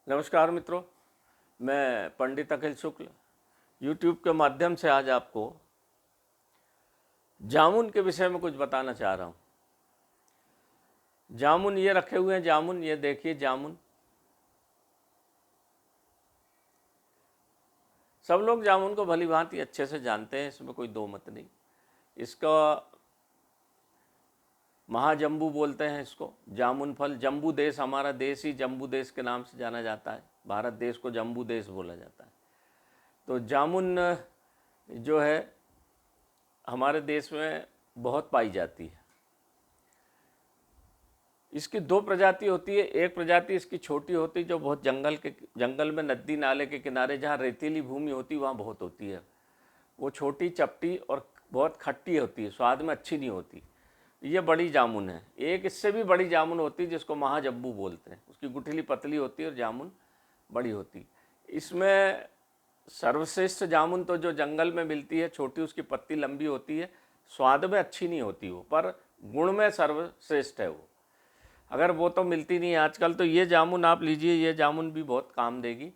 नमस्कार मित्रों, मैं पंडित अखिल शुक्ल यूट्यूब के माध्यम से आज आपको जामुन के विषय में कुछ बताना चाह रहा हूँ। जामुन ये रखे हुए हैं, जामुन ये देखिए जामुन। सब लोग जामुन को भली भांति अच्छे से जानते हैं, इसमें कोई दो मत नहीं। इसका महाजम्बू बोलते हैं इसको, जामुन फल। जम्बू देश, हमारा देश ही जम्बू देश के नाम से जाना जाता है। भारत देश को जम्बू देश बोला जाता है। तो जामुन जो है हमारे देश में बहुत पाई जाती है। इसकी दो प्रजाति होती है। एक प्रजाति इसकी छोटी होती है जो बहुत जंगल में, नदी नाले के किनारे जहाँ रेतीली भूमि होती है वहाँ बहुत होती है। वो छोटी, चपटी और बहुत खट्टी होती है, स्वाद में अच्छी नहीं होती। ये बड़ी जामुन है। एक इससे भी बड़ी जामुन होती है जिसको महाजब्बू बोलते हैं। उसकी गुठली पतली होती है और जामुन बड़ी होती है। इसमें सर्वश्रेष्ठ जामुन तो जो जंगल में मिलती है, छोटी, उसकी पत्ती लंबी होती है, स्वाद में अच्छी नहीं होती वो, पर गुण में सर्वश्रेष्ठ है वो। अगर वो तो मिलती नहीं है आजकल, तो ये जामुन आप लीजिए, ये जामुन भी बहुत काम देगी।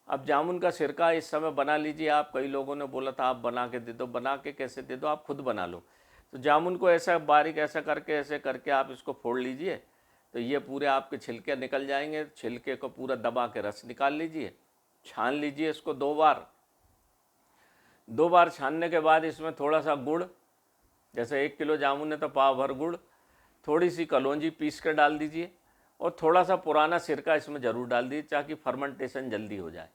अब जामुन का सिरका इस समय बना लीजिए आप। कई लोगों ने बोला था आप बना के दे दो। बना के कैसे दे दो, आप खुद बना लो। तो जामुन को ऐसा बारीक ऐसा करके, ऐसे करके आप इसको फोड़ लीजिए, तो ये पूरे आपके छिलके निकल जाएंगे। छिलके को पूरा दबा के रस निकाल लीजिए, छान लीजिए इसको 2 बार। 2 बार छानने के बाद इसमें थोड़ा सा गुड़, जैसे 1 किलो जामुन है तो पाव भर गुड़, थोड़ी सी कलौंजी पीस कर डाल दीजिए और थोड़ा सा पुराना सिरका इसमें ज़रूर डाल दीजिए ताकि फर्मेंटेशन जल्दी हो जाए।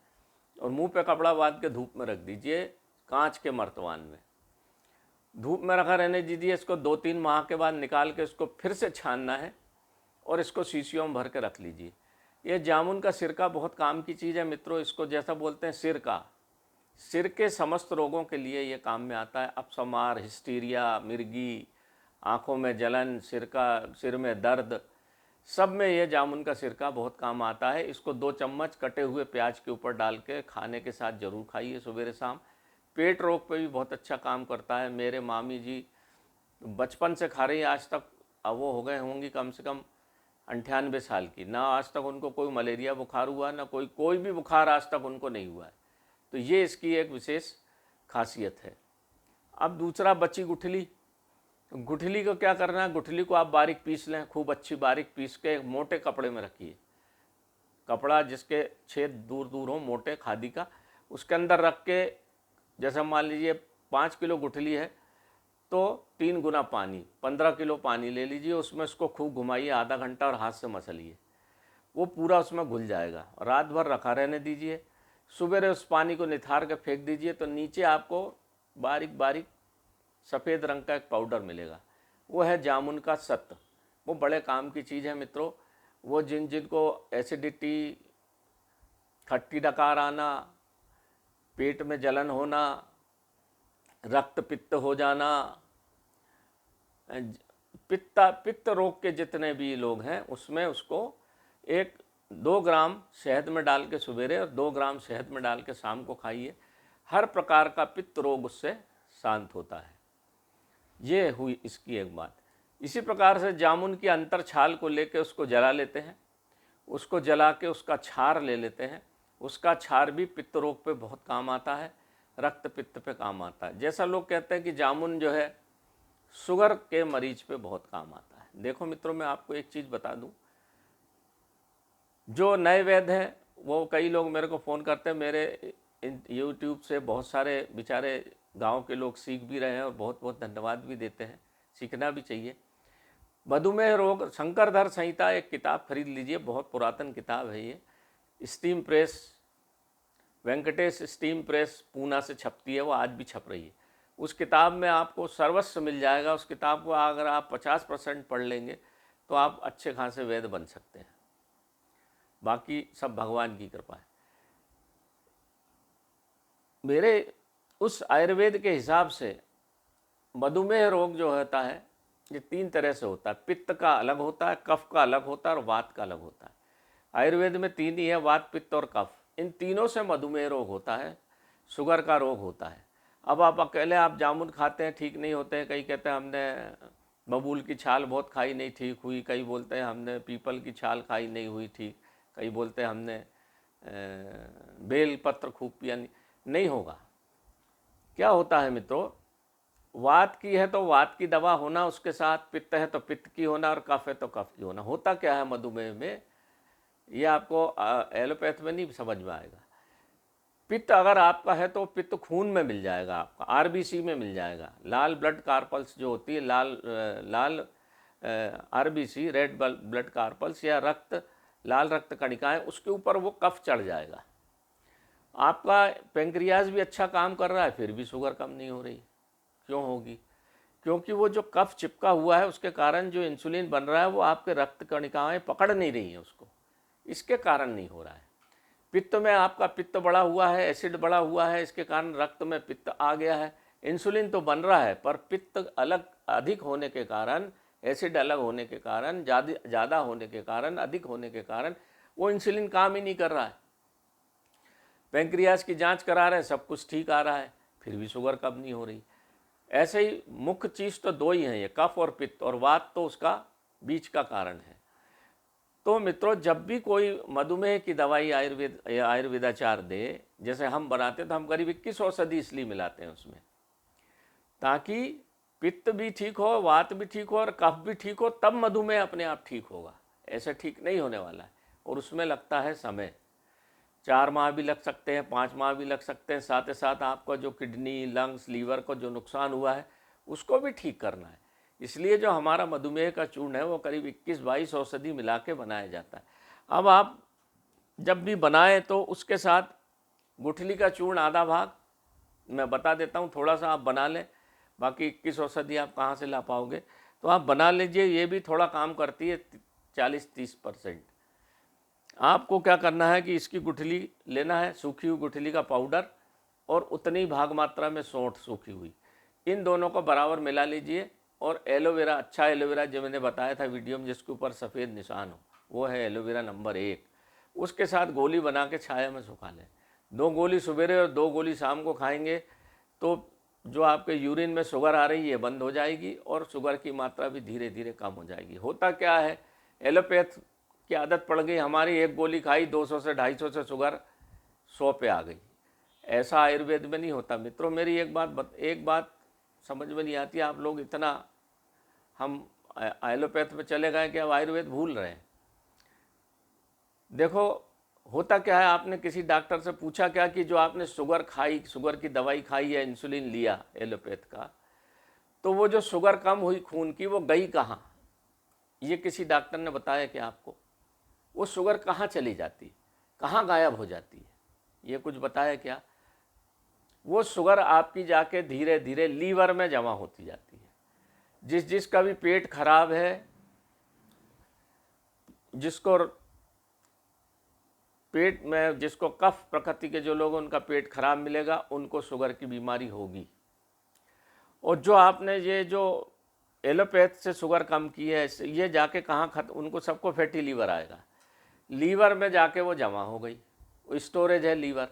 और मुंह पे कपड़ा बांध के धूप में रख दीजिए, कांच के मर्तबान में धूप में रखा रहने दीजिए। इसको 2-3 माह के बाद निकाल के इसको फिर से छानना है और इसको शीशियों में भर के रख लीजिए। ये जामुन का सिरका बहुत काम की चीज़ है मित्रों। इसको जैसा बोलते हैं सिरका, सिर के समस्त रोगों के लिए ये काम में आता है। अपसमार, हिस्टीरिया, मिर्गी, आँखों में जलन, सिर में दर्द, सब में ये जामुन का सिरका बहुत काम आता है। इसको 2 चम्मच कटे हुए प्याज के ऊपर डाल के खाने के साथ ज़रूर खाइए सवेरे शाम। पेट रोग पे भी बहुत अच्छा काम करता है। मेरे मामी जी बचपन से खा रही है आज तक, अब वो हो गए होंगी कम से कम 98 साल की, ना आज तक उनको कोई मलेरिया बुखार हुआ, ना कोई भी बुखार आज तक उनको नहीं हुआ है। तो ये इसकी एक विशेष खासियत है। अब दूसरा बची गुठली। गुठली को क्या करना है, गुठली को आप बारीक पीस लें, खूब अच्छी बारीक पीस के एक मोटे कपड़े में रखिए। कपड़ा जिसके छेद दूर दूर हो, मोटे खादी का, उसके अंदर रख के, जैसे मान लीजिए 5 किलो गुठली है तो 3 गुना पानी, 15 किलो पानी ले लीजिए। उसमें इसको खूब घुमाइए आधा घंटा और हाथ से मसलिए। वो पूरा उसमें घुल जाएगा। रात भर रखा रहने दीजिए। सुबह उस पानी को निथार के फेंक दीजिए तो नीचे आपको बारीक बारीक सफ़ेद रंग का एक पाउडर मिलेगा। वो है जामुन का सत्व। वो बड़े काम की चीज़ है मित्रों। वो जिनको एसिडिटी, खट्टी डकार आना, पेट में जलन होना, रक्त पित्त हो जाना, पित्त रोग के जितने भी लोग हैं उसमें उसको 2 ग्राम शहद में डाल के सवेरे और 2 ग्राम शहद में डाल के शाम को खाइए। हर प्रकार का पित्त रोग उससे शांत होता है। ये हुई इसकी एक बात। इसी प्रकार से जामुन की अंतर छाल को लेके उसको जला लेते हैं। उसको जला के उसका छार ले लेते हैं। उसका छार भी पित्त रोग पे बहुत काम आता है, रक्त पित्त पे काम आता है। जैसा लोग कहते हैं कि जामुन जो है शुगर के मरीज पे बहुत काम आता है। देखो मित्रों, मैं आपको एक चीज़ बता दूं, जो नए वैद्य हैं वो, कई लोग मेरे को फ़ोन करते हैं, मेरे यूट्यूब से बहुत सारे बेचारे गांव के लोग सीख भी रहे हैं और बहुत बहुत धन्यवाद भी देते हैं। सीखना भी चाहिए। मधुमेह रोग, शंकरधर संहिता एक किताब खरीद लीजिए, बहुत पुरातन किताब है ये। Steam press, Venkatesh steam press Poona से छपती है, वो आज भी छप रही है। उस किताब में आपको सर्वस्व मिल जाएगा। उस किताब को अगर आप 50% पढ़ लेंगे तो आप अच्छे खासे वैद्य बन सकते हैं। बाकी सब भगवान की कृपा है। मेरे उस आयुर्वेद के हिसाब से मधुमेह रोग जो होता है ये 3 तरह से होता है। पित्त का अलग होता है, कफ का अलग होता है और वात का अलग होता है। आयुर्वेद में 3 ही है, वात, पित्त और कफ। इन तीनों से मधुमेह रोग होता है, शुगर का रोग होता है। अब आप अकेले आप जामुन खाते हैं, ठीक नहीं होते हैं। कई कहते हैं हमने बबूल की छाल बहुत खाई, नहीं ठीक हुई। कई बोलते हैं हमने पीपल की छाल खाई, नहीं हुई ठीक। कई बोलते हैं हमने बेल पत्र खूब पिया, नहीं होगा। क्या होता है मित्रों, वात की है तो वात की दवा होना, उसके साथ पित्त है तो पित्त की होना, और कफ है तो कफ की होना। होता क्या है मधुमेह में, ये आपको एलोपैथ में नहीं समझ में आएगा। पित्त अगर आपका है तो पित्त खून में मिल जाएगा, आपका आरबीसी में मिल जाएगा। लाल ब्लड कार्पल्स जो होती है, लाल आरबीसी, रेड ब्लड कार्पल्स या लाल रक्त कणिकाएं, उसके ऊपर वो कफ चढ़ जाएगा। आपका पेंक्रियाज भी अच्छा काम कर रहा है, फिर भी शुगर कम नहीं हो रही। क्यों होगी? क्योंकि वो जो कफ चिपका हुआ है, उसके कारण जो इंसुलिन बन रहा है वो आपके रक्त कणिकाएं पकड़ नहीं रही हैं उसको, इसके कारण नहीं हो रहा है। पित्त में आपका पित्त बढ़ा हुआ है, एसिड बढ़ा हुआ है, इसके कारण रक्त में पित्त आ गया है। इंसुलिन तो बन रहा है, पर पित्त अधिक होने के कारण, एसिड अलग होने के कारण, ज़्यादा होने के कारण, अधिक होने के कारण वो इंसुलिन काम ही नहीं कर रहा है। पेंक्रियाज की जांच करा रहे हैं, सब कुछ ठीक आ रहा है, फिर भी शुगर कम नहीं हो रही। ऐसे ही मुख्य चीज़ तो दो ही हैं, ये कफ और पित्त, और वात तो उसका बीच का कारण है। तो मित्रों, जब भी कोई मधुमेह की दवाई आयुर्वेदाचार दे, जैसे हम बनाते हैं, तो हम करीब 21 औषधि इसलिए मिलाते हैं उसमें, ताकि पित्त भी ठीक हो, वात भी ठीक हो और कफ भी ठीक हो, तब मधुमेह अपने आप ठीक होगा। ऐसे ठीक नहीं होने वाला है, और उसमें लगता है समय। 4 माह भी लग सकते हैं, 5 माह भी लग सकते हैं। साथ ही साथ आपका जो किडनी, लंग्स, लीवर को जो नुकसान हुआ है, उसको भी ठीक करना है। इसलिए जो हमारा मधुमेह का चूर्ण है, वो करीब 21-22 औषधि मिला के बनाया जाता है। अब आप जब भी बनाएं तो उसके साथ गुठली का चूर्ण आधा भाग मैं बता देता हूँ, थोड़ा सा आप बना लें, बाकी 21 औषधि आप कहाँ से ला पाओगे, तो आप बना लीजिए। ये भी थोड़ा काम करती है, 40-30%। आपको क्या करना है कि इसकी गुठली लेना है, सूखी हुई गुठली का पाउडर, और उतनी भाग मात्रा में सौंठ सूखी हुई, इन दोनों को बराबर मिला लीजिए। और एलोवेरा, अच्छा एलोवेरा जो मैंने बताया था वीडियो में, जिसके ऊपर सफ़ेद निशान हो, वो है एलोवेरा नंबर 1। उसके साथ गोली बना के छाया में सुखा लें। 2 गोली सवेरे और 2 गोली शाम को खाएंगे तो जो आपके यूरिन में शुगर आ रही है बंद हो जाएगी, और शुगर की मात्रा भी धीरे धीरे कम हो जाएगी। होता क्या है, एलोपैथ की आदत पड़ गई हमारी, 1 गोली खाई, 200 से 250 से शुगर 100 पे आ गई। ऐसा आयुर्वेद में नहीं होता मित्रों। मेरी एक बात समझ में नहीं आती, आप लोग इतना, हम एलोपैथ में चले गए कि अब आयुर्वेद भूल रहे हैं। देखो होता क्या है, आपने किसी डॉक्टर से पूछा क्या कि जो आपने शुगर खाई, शुगर की दवाई खाई या इंसुलिन लिया एलोपैथ का, तो वो जो शुगर कम हुई खून की, वो गई कहाँ? ये किसी डॉक्टर ने बताया कि आपको वो शुगर कहाँ चली जाती है, कहाँ गायब हो जाती है? ये कुछ बताया क्या? वो शुगर आपकी जाके धीरे धीरे लीवर में जमा होती जाती है। जिसका भी पेट खराब है, जिसको पेट में, जिसको कफ प्रकृति के जो लोग, उनका पेट खराब मिलेगा, उनको शुगर की बीमारी होगी। और जो आपने ये जो एलोपैथ से शुगर कम की है, ये जाके कहाँ उनको सबको फैटी लीवर आएगा, लीवर में जाके वो जमा हो गई, वो स्टोरेज है लीवर।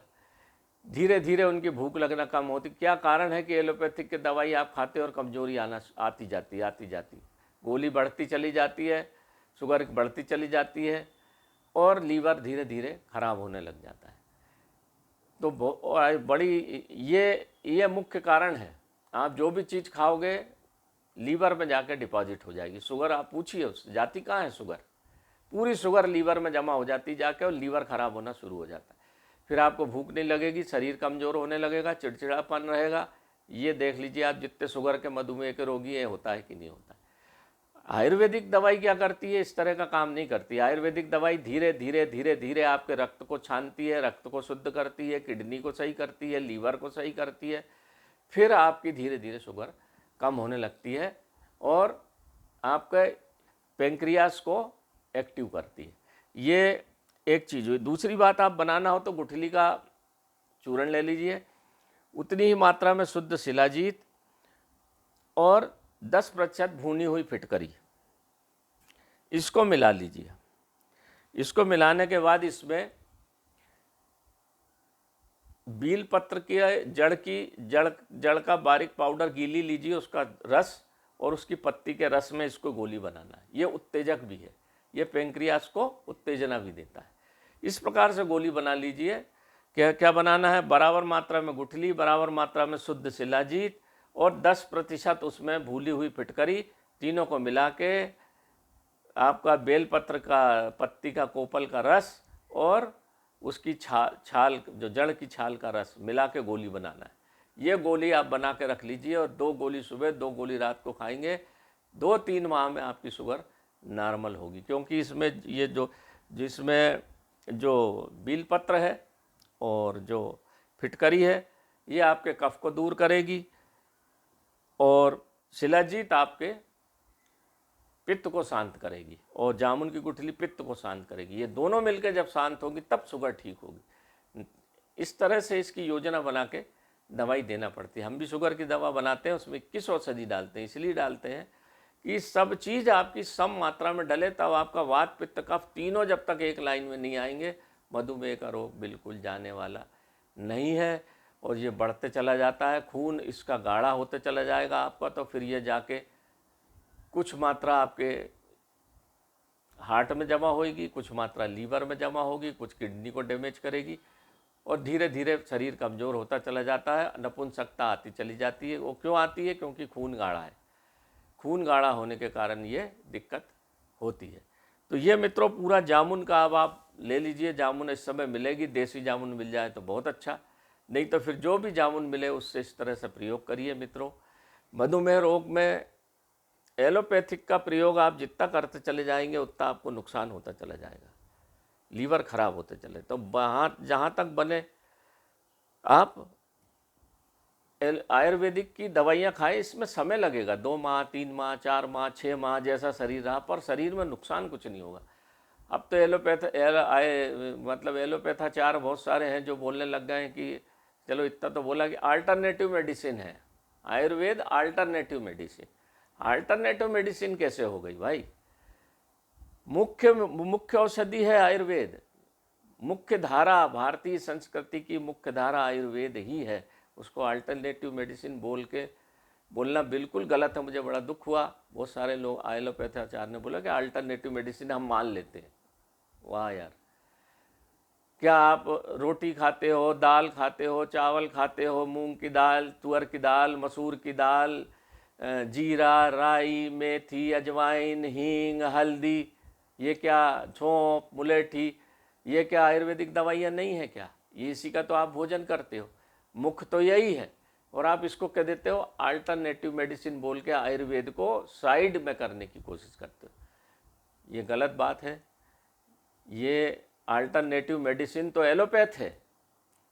धीरे धीरे उनकी भूख लगना कम होती। क्या कारण है कि एलोपैथिक की दवाई आप खाते और कमजोरी आती जाती, गोली बढ़ती चली जाती है, शुगर बढ़ती चली जाती है, और लीवर धीरे धीरे खराब होने लग जाता है। तो बड़ी ये मुख्य कारण है। आप जो भी चीज़ खाओगे लीवर में जाकर डिपॉजिट हो जाएगी। शुगर आप पूछिए उससे, जाती कहाँ है शुगर? पूरी शुगर लीवर में जमा हो जाती जाके, और लीवर खराब होना शुरू हो जाता है। फिर आपको भूख नहीं लगेगी, शरीर कमज़ोर होने लगेगा, चिड़चिड़ापन रहेगा। ये देख लीजिए आप, जितने शुगर के, मधुमेह के रोगी हैं, होता है कि नहीं होता है। आयुर्वेदिक दवाई क्या करती है? इस तरह का काम नहीं करती। आयुर्वेदिक दवाई धीरे धीरे धीरे धीरे आपके रक्त को छानती है, रक्त को शुद्ध करती है, किडनी को सही करती है, लीवर को सही करती है, फिर आपकी धीरे धीरे शुगर कम होने लगती है, और आपके पेंक्रियास को एक्टिव करती है। ये एक चीज़ हुई। दूसरी बात, आप बनाना हो तो गुठली का चूर्ण ले लीजिए, उतनी ही मात्रा में शुद्ध शिलाजीत और 10% भुनी हुई फिटकरी, इसको मिला लीजिए। इसको मिलाने के बाद इसमें बील पत्र की जड़ का बारीक पाउडर गीली लीजिए, उसका रस, और उसकी पत्ती के रस में इसको गोली बनाना है। ये उत्तेजक भी है, ये पेंक्रियास को उत्तेजना भी देता है। इस प्रकार से गोली बना लीजिए। क्या क्या बनाना है, बराबर मात्रा में गुठली, बराबर मात्रा में शुद्ध शिलाजीत और 10% उसमें भूली हुई फिटकरी, तीनों को मिला के आपका बेलपत्र का पत्ती का कोपल का रस और उसकी छाल जो जड़ की छाल का रस मिला के गोली बनाना है। ये गोली आप बना के रख लीजिए और 2 गोली सुबह 2 गोली रात को खाएंगे। 2-3 माह में आपकी शुगर नॉर्मल होगी, क्योंकि इसमें ये जिसमें जो बेलपत्र है और जो फिटकरी है ये आपके कफ को दूर करेगी और शिलाजीत आपके पित्त को शांत करेगी और जामुन की गुठली पित्त को शांत करेगी। ये दोनों मिलकर जब शांत होगी तब शुगर ठीक होगी। इस तरह से इसकी योजना बना के दवाई देना पड़ती है। हम भी शुगर की दवा बनाते हैं, उसमें 21 औषधि डालते हैं, इसलिए डालते हैं कि सब चीज़ आपकी सम मात्रा में डले, तब आपका वात पित्त कफ तीनों जब तक एक लाइन में नहीं आएंगे, मधुमेह का रोग बिल्कुल जाने वाला नहीं है। और ये बढ़ते चला जाता है, खून इसका गाढ़ा होते चला जाएगा आपका, तो फिर ये जाके कुछ मात्रा आपके हार्ट में जमा होगी, कुछ मात्रा लीवर में जमा होगी, कुछ किडनी को डैमेज करेगी और धीरे धीरे शरीर कमज़ोर होता चला जाता है, नपुंसकता आती चली जाती है। वो क्यों आती है? क्योंकि खून गाढ़ा है। खून गाढ़ा होने के कारण ये दिक्कत होती है। तो ये मित्रों पूरा जामुन का अब आप ले लीजिए। जामुन इस समय मिलेगी, देसी जामुन मिल जाए तो बहुत अच्छा, नहीं तो फिर जो भी जामुन मिले उससे इस तरह से प्रयोग करिए। मित्रों, मधुमेह रोग में एलोपैथिक का प्रयोग आप जितना करते चले जाएंगे उतना आपको नुकसान होता चला जाएगा, लीवर खराब होते चले। तो जहाँ तक बने आप आयुर्वेदिक की दवाइयाँ खाएं। इसमें समय लगेगा, 2 माह 3 माह 4 माह 6 माह जैसा शरीर रहा, पर शरीर में नुकसान कुछ नहीं होगा। अब तो एलोपैथाचार बहुत सारे हैं जो बोलने लग गए हैं कि चलो इतना तो बोला कि अल्टरनेटिव मेडिसिन है आयुर्वेद। अल्टरनेटिव मेडिसिन कैसे हो गई भाई? मुख्य औषधि है आयुर्वेद, मुख्य धारा, भारतीय संस्कृति की मुख्य धारा आयुर्वेद ही है। उसको अल्टरनेटिव मेडिसिन बोलना बिल्कुल गलत है। मुझे बड़ा दुख हुआ, बहुत सारे लोग एलोपैथाचार ने बोला कि अल्टरनेटिव मेडिसिन हम मान लेते हैं। वाह यार, क्या आप रोटी खाते हो, दाल खाते हो, चावल खाते हो, मूंग की दाल, तुअर की दाल, मसूर की दाल, जीरा, राई, मेथी, अजवाइन, हींग, हल्दी, ये क्या सौंफ, मुलेठी, ये क्या आयुर्वेदिक दवाइयाँ नहीं है क्या? ये इसी का तो आप भोजन करते हो, मुख्य तो यही है। और आप इसको कह देते हो अल्टरनेटिव मेडिसिन बोल के आयुर्वेद को साइड में करने की कोशिश करते हो। ये गलत बात है। ये अल्टरनेटिव मेडिसिन तो एलोपैथ है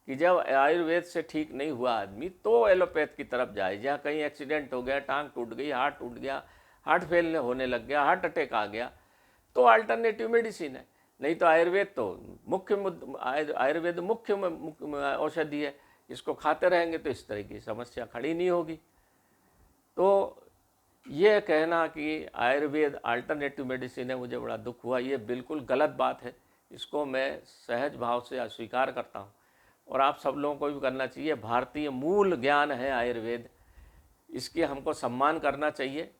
कि जब आयुर्वेद से ठीक नहीं हुआ आदमी तो एलोपैथ की तरफ जाए। जहाँ कहीं एक्सीडेंट हो गया, टांग टूट गई, हाथ टूट गया, हार्ट फेल होने लग गया, हार्ट अटैक आ गया, तो अल्टरनेटिव मेडिसिन है। नहीं तो आयुर्वेद तो आयुर्वेद मुख्य औषधि है। इसको खाते रहेंगे तो इस तरह की समस्या खड़ी नहीं होगी। तो ये कहना कि आयुर्वेद अल्टरनेटिव मेडिसिन है, मुझे बड़ा दुख हुआ। ये बिल्कुल गलत बात है। इसको मैं सहज भाव से अस्वीकार करता हूँ और आप सब लोगों को भी करना चाहिए। भारतीय मूल ज्ञान है आयुर्वेद, इसकी हमको सम्मान करना चाहिए।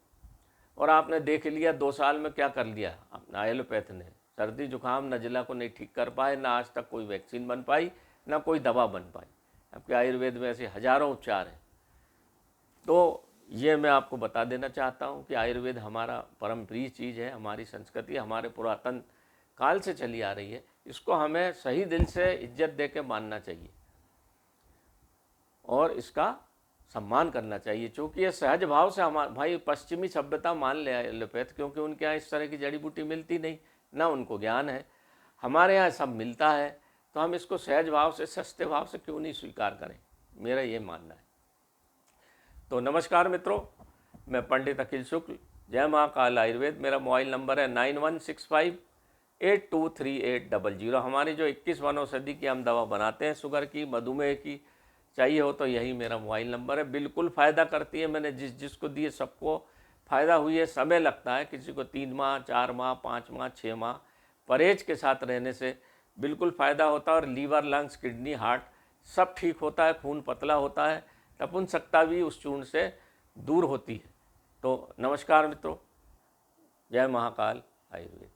और आपने देख लिया 2 साल में क्या कर लिया अपना एलोपैथ ने। सर्दी जुकाम नज़ला को नहीं ठीक कर पाए, ना आज तक कोई वैक्सीन बन पाई, ना कोई दवा बन पाई। आपके आयुर्वेद में ऐसे हजारों उपचार हैं। तो ये मैं आपको बता देना चाहता हूँ कि आयुर्वेद हमारा परम प्रिय चीज़ है, हमारी संस्कृति हमारे पुरातन काल से चली आ रही है। इसको हमें सही दिल से इज्जत दे के मानना चाहिए और इसका सम्मान करना चाहिए, क्योंकि ये सहज भाव से हमारे भाई पश्चिमी सभ्यता मान ले एलोपैथ, क्योंकि उनके यहाँ इस तरह की जड़ी बूटी मिलती नहीं, ना उनको ज्ञान है। हमारे यहाँ सब मिलता है, तो हम इसको सहज भाव से सस्ते भाव से क्यों नहीं स्वीकार करें, मेरा ये मानना है। तो नमस्कार मित्रों, मैं पंडित अखिल शुक्ल, जय महाकाल आयुर्वेद। मेरा मोबाइल नंबर है 9165823800। हमारी जो 21 वनौषधि की हम दवा बनाते हैं, शुगर की, मधुमेह की, चाहिए हो तो यही मेरा मोबाइल नंबर है। बिल्कुल फ़ायदा करती है। मैंने जिसको दिए सबको फ़ायदा हुई है। समय लगता है, किसी को 3 माह 4 माह 5 माह 6 माह परहेज के साथ रहने से बिल्कुल फ़ायदा होता है। और लीवर, लंग्स, किडनी, हार्ट सब ठीक होता है, खून पतला होता है, नपुंसकता भी उस चूर्ण से दूर होती है। तो नमस्कार मित्रों, जय महाकाल आयुर्वेद।